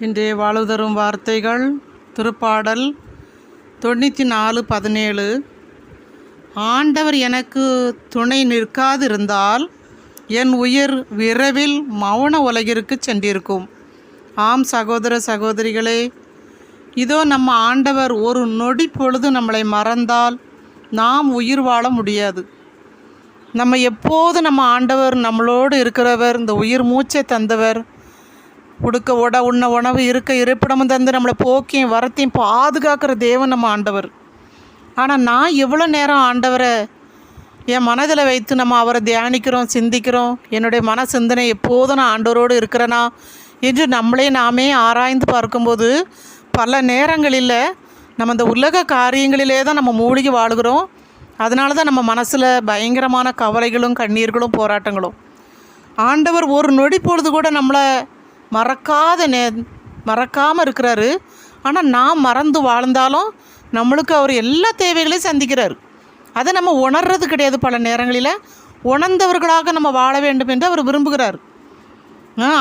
இன்றைய வாழ்வுதரும் வார்த்தைகள் திருப்பாடல் 94:17. ஆண்டவர் எனக்கு துணை நிற்காதிருந்தால் என் உயிர் விரைவில் மௌன உலகிற்கு சென்றிருக்கும். ஆம் சகோதர சகோதரிகளே, இதோ நம்ம ஆண்டவர் ஒரு நொடி பொழுது நம்மளை மறந்தால் நாம் உயிர் வாழ முடியாது. நம்ம எப்போது நம்ம ஆண்டவர் நம்மளோடு இருக்கிறவர், இந்த உயிர் மூச்சை தந்தவர், உடுக்க உண்ண உணவு இருக்க இருப்பிடமும் தந்து நம்மளை போக்கியும் வரத்தையும் பாதுகாக்கிற தேவன் நம்ம ஆண்டவர். ஆனால் நான் எவ்வளோ நேரம் ஆண்டவரை என் மனதில் வைத்து நம்ம அவரை தியானிக்கிறோம், சிந்திக்கிறோம், என்னுடைய மன சிந்தனை எப்போதும் நான் ஆண்டவரோடு இருக்கிறேனா என்று நம்மளே நாமே ஆராய்ந்து பார்க்கும்போது பல நேரங்களில் நம்ம இந்த உலக காரியங்களிலே தான் நம்ம மூழ்கி வாழுகிறோம். அதனால தான் நம்ம மனசில் பயங்கரமான கவலைகளும் கண்ணீர்களும் போராட்டங்களும். ஆண்டவர் ஒரு நொடி பொழுது கூட நம்மளை மறக்காமல் இருக்கிறாரு. ஆனால் நாம் மறந்து வாழ்ந்தாலும் நம்மளுக்கு அவர் எல்லா தேவைகளையும் சந்திக்கிறார். அதை நம்ம உணர்றது கிடையாது. பல நேரங்களில் உணர்ந்தவர்களாக நம்ம வாழ வேண்டும் என்று அவர் விரும்புகிறார்.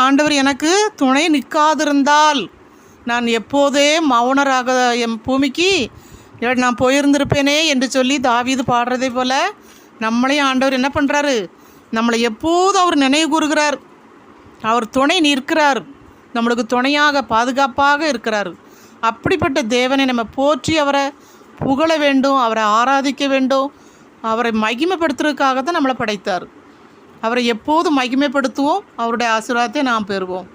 ஆண்டவர் எனக்கு துணை நிற்காதிருந்தால் நான் எப்போதே மௌனராக என் பூமிக்கு நான் போயிருந்திருப்பேனே என்று சொல்லி தாவீது பாடுறதே போல் நம்மளையும் ஆண்டவர் என்ன பண்ணுறாரு, நம்மளை எப்போதும் அவர் நினைவு கூறுகிறார். அவர் துணை நிற்கிறார், நம்மளுக்கு துணையாக பாதுகாப்பாக இருக்கிறார். அப்படிப்பட்ட தேவனை நம்ம போற்றி அவரை புகழ வேண்டும், அவரை ஆராதிக்க வேண்டும். அவரை மகிமைப்படுத்துறதுக்காக தான் நம்மளை படைத்தார். அவரை எப்போதும் மகிமைப்படுத்துவோம். அவருடைய ஆசீர்வாதத்தை நாம் பெறுவோம்.